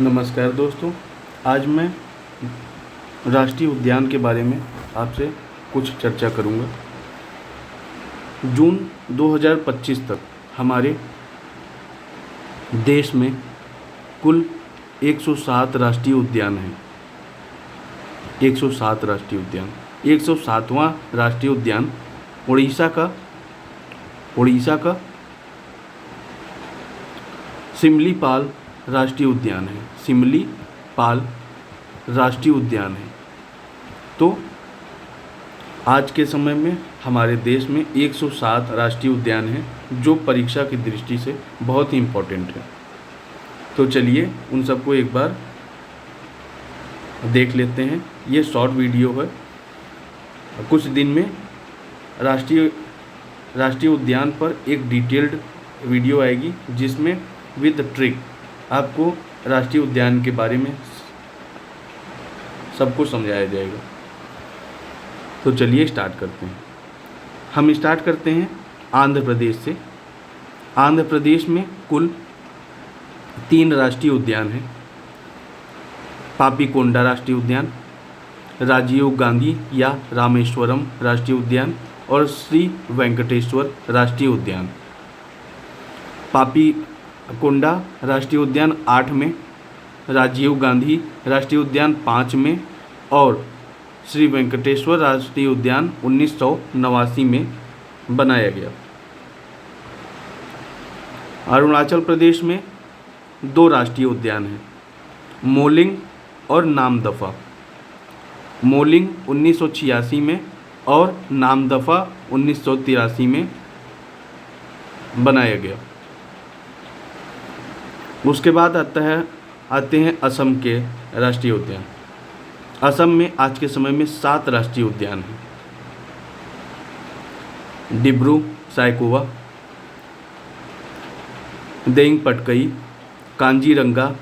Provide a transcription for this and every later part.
नमस्कार दोस्तों। आज मैं राष्ट्रीय उद्यान के बारे में आपसे कुछ चर्चा करूंगा। जून 2025 तक हमारे देश में कुल 107 राष्ट्रीय उद्यान हैं। 107 राष्ट्रीय उद्यान। 107वां राष्ट्रीय उद्यान उड़ीसा का सिमलीपाल राष्ट्रीय उद्यान है। सिमलीपाल राष्ट्रीय उद्यान है। तो आज के समय में हमारे देश में 107 राष्ट्रीय उद्यान हैं जो परीक्षा की दृष्टि से बहुत ही इम्पोर्टेंट है। तो चलिए उन सबको एक बार देख लेते हैं। ये शॉर्ट वीडियो है। कुछ दिन में राष्ट्रीय उद्यान पर एक डिटेल्ड वीडियो आएगी जिसमें विद ट्रिक आपको राष्ट्रीय उद्यान के बारे में सब कुछ समझाया जाएगा। तो चलिए स्टार्ट करते हैं। हम स्टार्ट करते हैं आंध्र प्रदेश से। आंध्र प्रदेश में कुल 3 राष्ट्रीय उद्यान हैं। पापीकोंडा राष्ट्रीय उद्यान, राजीव गांधी या रामेश्वरम राष्ट्रीय उद्यान और श्री वेंकटेश्वर राष्ट्रीय उद्यान। पापीकोंडा राष्ट्रीय उद्यान 8 में, राजीव गांधी राष्ट्रीय उद्यान 5 में और श्री वेंकटेश्वर राष्ट्रीय उद्यान 1989 में बनाया गया। अरुणाचल प्रदेश में 2 राष्ट्रीय उद्यान हैं, मोलिंग और नामदफा। मोलिंग 1986 में और नामदफा 1983 में बनाया गया। उसके बाद आते हैं असम के राष्ट्रीय उद्यान। असम में आज के समय में 7 राष्ट्रीय उद्यान हैं। डिब्रू साइखोवा, देइंग पटकई, कांजीरंगा,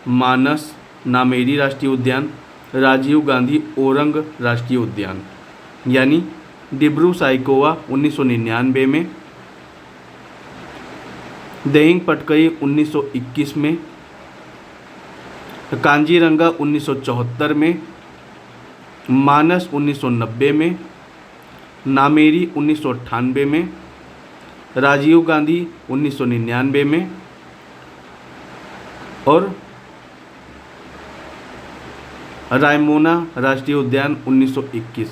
मानस नामेरी राष्ट्रीय उद्यान, राजीव गांधी ओरंग राष्ट्रीय उद्यान। यानी डिब्रू साइखोवा 1999 में, देइंग पटकई 1921 में, कांजीरंगा 1974 में, मानस 1990 में, नामेरी 1998 में, राजीव गांधी 1999 में और रायमोना राष्ट्रीय उद्यान 2021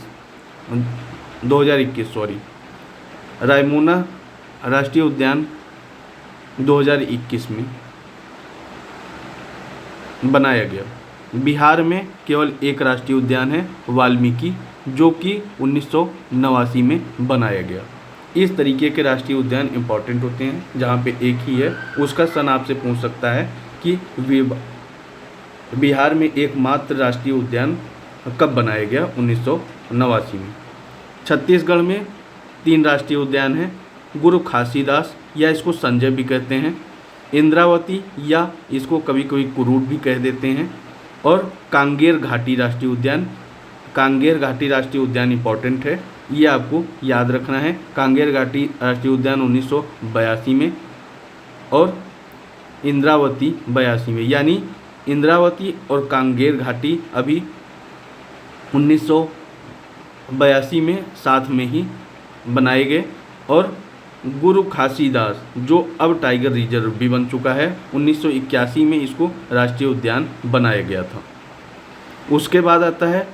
रायमोना राष्ट्रीय उद्यान 2021 में बनाया गया। बिहार में केवल एक राष्ट्रीय उद्यान है, वाल्मीकि, जो कि 1989 में बनाया गया। इस तरीके के राष्ट्रीय उद्यान इम्पॉर्टेंट होते हैं। जहाँ पे एक ही है उसका सन आपसे पूछ सकता है कि बिहार में एकमात्र राष्ट्रीय उद्यान कब बनाया गया? 1989 में। छत्तीसगढ़ में 3 राष्ट्रीय उद्यान हैं, गुरु घासीदास या इसको संजय भी कहते हैं, इंद्रावती या इसको कभी कभी कुरूट भी कह देते हैं, और कांगेर घाटी राष्ट्रीय उद्यान। कांगेर घाटी राष्ट्रीय उद्यान इम्पॉर्टेंट है, ये आपको याद रखना है। कांगेर घाटी राष्ट्रीय उद्यान 1982 में और इंद्रावती 82 में। यानी इंद्रावती और कांगेर घाटी अभी 1982 में साथ में ही बनाए गए, और गुरु घासीदास जो अब टाइगर रिजर्व भी बन चुका है, 1981 में इसको राष्ट्रीय उद्यान बनाया गया था। उसके बाद आता है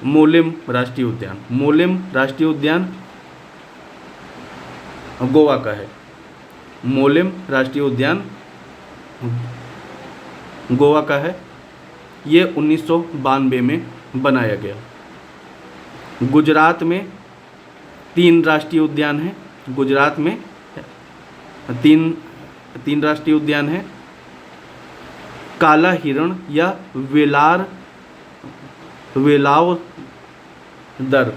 मोलेम राष्ट्रीय उद्यान। मोलेम राष्ट्रीय उद्यान गोवा का है। मोलेम राष्ट्रीय उद्यान गोवा का है। ये 1992 में बनाया गया। गुजरात में 3 राष्ट्रीय उद्यान हैं। गुजरात में 3 राष्ट्रीय उद्यान हैं। काला हिरण या वेलावदर,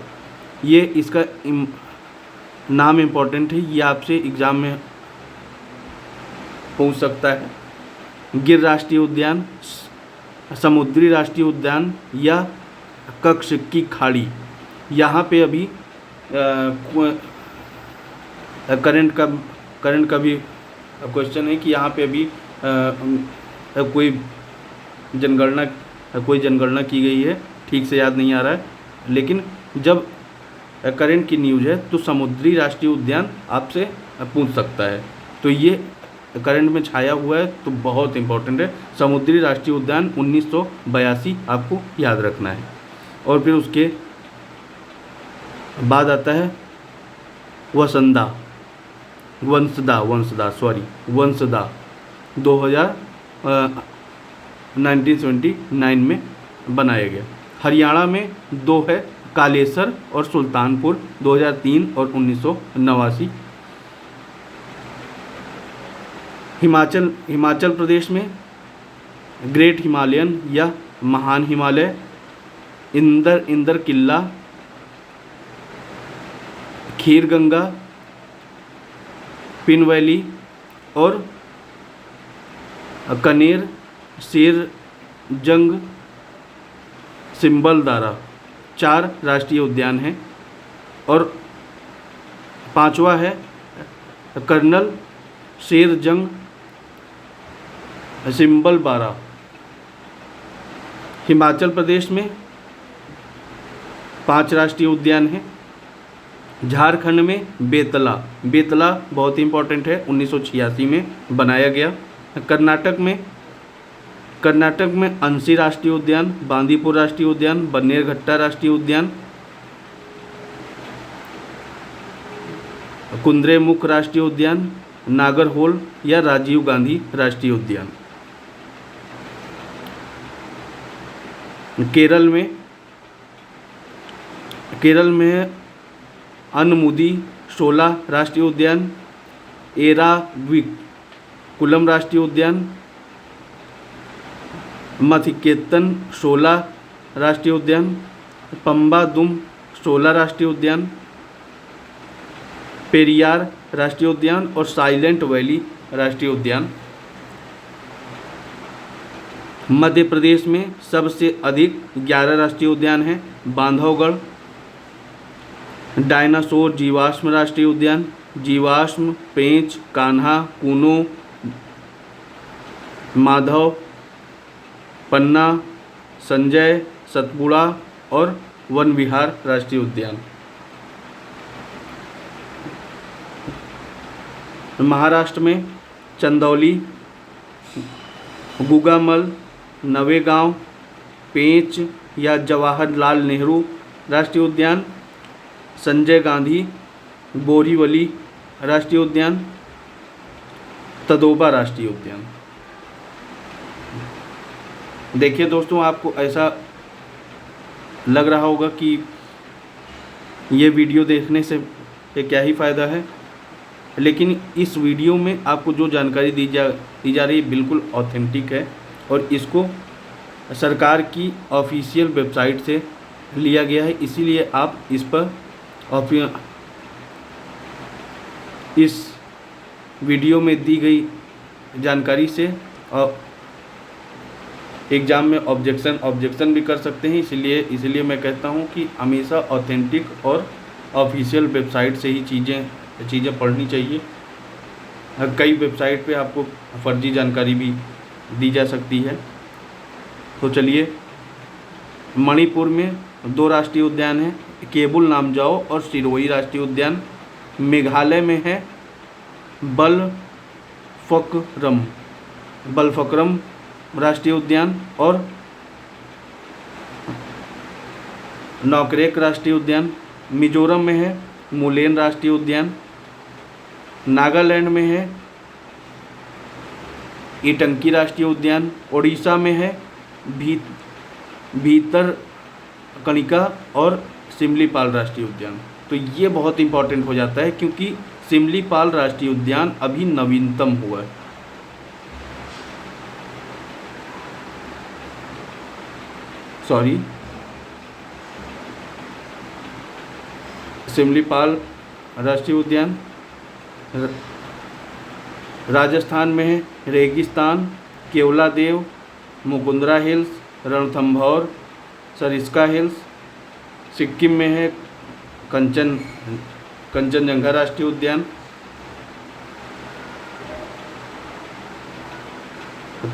ये इसका नाम इम्पोर्टेंट है, ये आपसे एग्जाम में पूछ सकता है। गिर राष्ट्रीय उद्यान, समुद्री राष्ट्रीय उद्यान या कक्ष की खाड़ी। यहाँ पे अभी करंट का भी क्वेश्चन है कि यहाँ पे अभी कोई जनगणना कोई जनगणना की गई है, ठीक से याद नहीं आ रहा है, लेकिन जब करंट की न्यूज़ है तो समुद्री राष्ट्रीय उद्यान आपसे पूछ सकता है। तो ये करंट में छाया हुआ है तो बहुत इम्पोर्टेंट है। समुद्री राष्ट्रीय उद्यान 1982 आपको याद रखना है। और फिर उसके बाद आता है वंसदा 1979 में बनाया गया। हरियाणा में 2 है, कालेसर और सुल्तानपुर 2003 और 1989। हिमाचल प्रदेश में ग्रेट हिमालयन या महान हिमालय, इंदर किला, खीर गंगा, पिन वैली और कनेर, शेर जंग, सिंबलदारा 4 राष्ट्रीय उद्यान हैं। और 5वां है कर्नल, शेर जंग, सिंबलबारा। हिमाचल प्रदेश में 5 राष्ट्रीय उद्यान हैं। झारखंड में बेतला बहुत इंपॉर्टेंट है, 1986 में बनाया गया। कर्नाटक में अंशी राष्ट्रीय उद्यान, बांदीपुर राष्ट्रीय उद्यान, बन्नेरघट्टा राष्ट्रीय उद्यान, कुद्रेमुख राष्ट्रीय उद्यान, नागरहोल या राजीव गांधी राष्ट्रीय उद्यान। केरल में अनमुदी 16 राष्ट्रीय उद्यान, एराविकुलम राष्ट्रीय उद्यान, मथिकेतन 16 राष्ट्रीय उद्यान, पंबादुम 16 राष्ट्रीय उद्यान, पेरियार राष्ट्रीय उद्यान और साइलेंट वैली राष्ट्रीय उद्यान। मध्य प्रदेश में सबसे अधिक 11 राष्ट्रीय उद्यान हैं। बांधवगढ़, डायनासोर जीवाश्म राष्ट्रीय उद्यान, जीवाश्म, पेंच, कान्हा, कूनो, माधव, पन्ना, संजय, सतपुड़ा और वन विहार राष्ट्रीय उद्यान। महाराष्ट्र में चंदौली, गुगामल, नवेगांव, पेंच या जवाहरलाल नेहरू राष्ट्रीय उद्यान, संजय गांधी बोरीवली राष्ट्रीय उद्यान, तदोबा राष्ट्रीय उद्यान। देखिए दोस्तों, आपको ऐसा लग रहा होगा कि ये वीडियो देखने से क्या ही फ़ायदा है, लेकिन इस वीडियो में आपको जो जानकारी दी जा रही है बिल्कुल ऑथेंटिक है और इसको सरकार की ऑफिशियल वेबसाइट से लिया गया है। इसीलिए आप इस पर इस वीडियो में दी गई जानकारी से एग्ज़ाम में ऑब्जेक्शन भी कर सकते हैं। इसीलिए मैं कहता हूं कि हमेशा ऑथेंटिक और ऑफिशियल वेबसाइट से ही चीज़ें पढ़नी चाहिए। कई वेबसाइट पे आपको फर्जी जानकारी भी दी जा सकती है। तो चलिए, मणिपुर में 2 राष्ट्रीय उद्यान हैं, केबुल नामजाओ और सिरोही राष्ट्रीय उद्यान। मेघालय में है बलफक्रम राष्ट्रीय उद्यान और नौकरेक राष्ट्रीय उद्यान। मिजोरम में है मुलेन राष्ट्रीय उद्यान। नागालैंड में है ईटंकी राष्ट्रीय उद्यान। ओडिशा में है भीतरकनिका और सिमलीपाल राष्ट्रीय उद्यान। तो ये बहुत इंपॉर्टेंट हो जाता है क्योंकि सिमलीपाल राष्ट्रीय उद्यान अभी नवीनतम हुआ है। सिमलीपाल राष्ट्रीय उद्यान राजस्थान में है रेगिस्तान, केवलादेव, मुकुंदरा हिल्स, रणथंभौर, सरिस्का हिल्स। सिक्किम में है कंचनजंगा राष्ट्रीय उद्यान।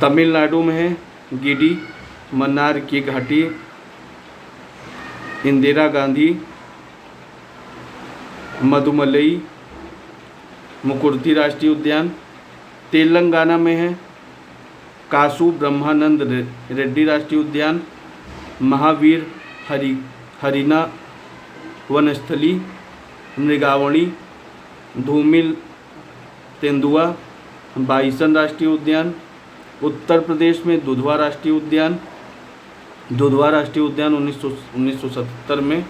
तमिलनाडु में है गिडी मन्नार की घाटी, इंदिरा गांधी, मधुमलई, मुकुर्ती राष्ट्रीय उद्यान। तेलंगाना में है कासु ब्रह्मानंद रेड्डी राष्ट्रीय उद्यान, महावीर हरिना वनस्थली, मृगावणी, धूमिल तेंदुआ बाइसन राष्ट्रीय उद्यान। उत्तर प्रदेश में दुधवा राष्ट्रीय उद्यान, दुधवा राष्ट्रीय उद्यान 1977 में।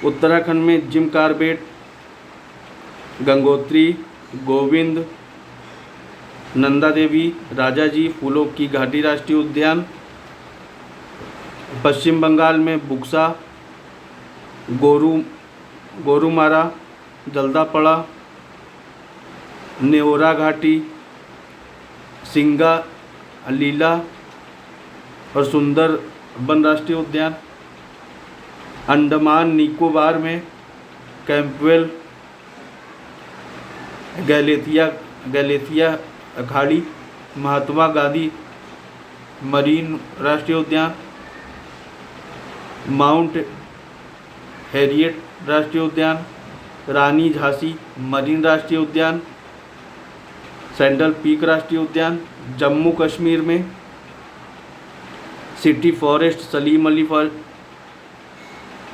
उत्तराखंड में जिम कार्बेट, गंगोत्री, गोविंद, नंदा देवी, राजाजी फूलों की घाटी राष्ट्रीय उद्यान। पश्चिम बंगाल में बुक्सा, गोरुमारा, जल्दापड़ा, नेओरा घाटी, सिंगा, लीला और सुंदरबन राष्ट्रीय उद्यान। अंडमान निकोबार में कैंपवेल, गैलेथिया अखाड़ी, महात्मा गांधी मरीन राष्ट्रीय उद्यान, माउंट हैरियट राष्ट्रीय उद्यान, रानी झांसी मरीन राष्ट्रीय उद्यान, सैंडल पीक राष्ट्रीय उद्यान। जम्मू कश्मीर में सिटी फॉरेस्ट सलीम अली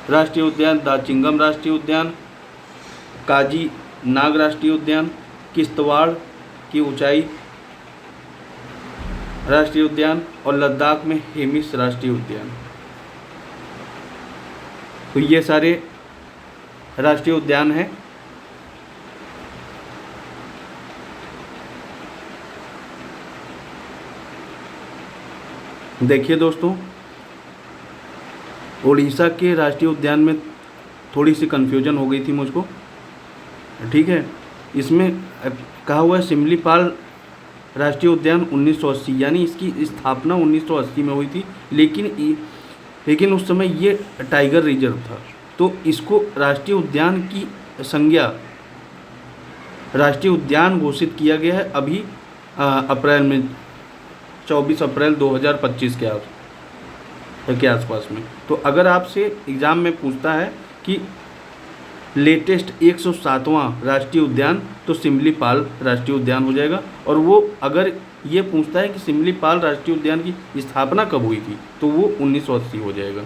राष्ट्रीय उद्यान, दाचिंगम राष्ट्रीय उद्यान, काजी नाग राष्ट्रीय उद्यान, किश्तवाड़ की ऊंचाई राष्ट्रीय उद्यान और लद्दाख में हेमिस राष्ट्रीय उद्यान। तो ये सारे राष्ट्रीय उद्यान हैं। देखिए दोस्तों, उड़ीसा के राष्ट्रीय उद्यान में थोड़ी सी कन्फ्यूजन हो गई थी मुझको, ठीक है। इसमें कहा हुआ है सिमलीपाल राष्ट्रीय उद्यान 1980, यानी इसकी स्थापना 1980 में हुई थी, लेकिन उस समय ये टाइगर रिजर्व था, तो इसको राष्ट्रीय उद्यान की संज्ञा राष्ट्रीय उद्यान घोषित किया गया है अभी अप्रैल में, 24 अप्रैल 2025 के आसपास में। तो अगर आपसे एग्ज़ाम में पूछता है कि लेटेस्ट 107वां राष्ट्रीय उद्यान, तो सिमलीपाल राष्ट्रीय उद्यान हो जाएगा। और वो अगर ये पूछता है कि सिमलीपाल राष्ट्रीय उद्यान की स्थापना कब हुई थी, तो वो 1980 हो जाएगा।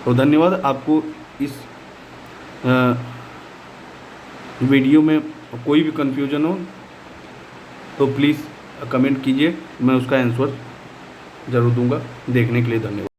तो धन्यवाद। आपको इस वीडियो में कोई भी कन्फ्यूजन हो तो प्लीज़ कमेंट कीजिए, मैं उसका आंसर ज़रूर दूंगा। देखने के लिए धन्यवाद।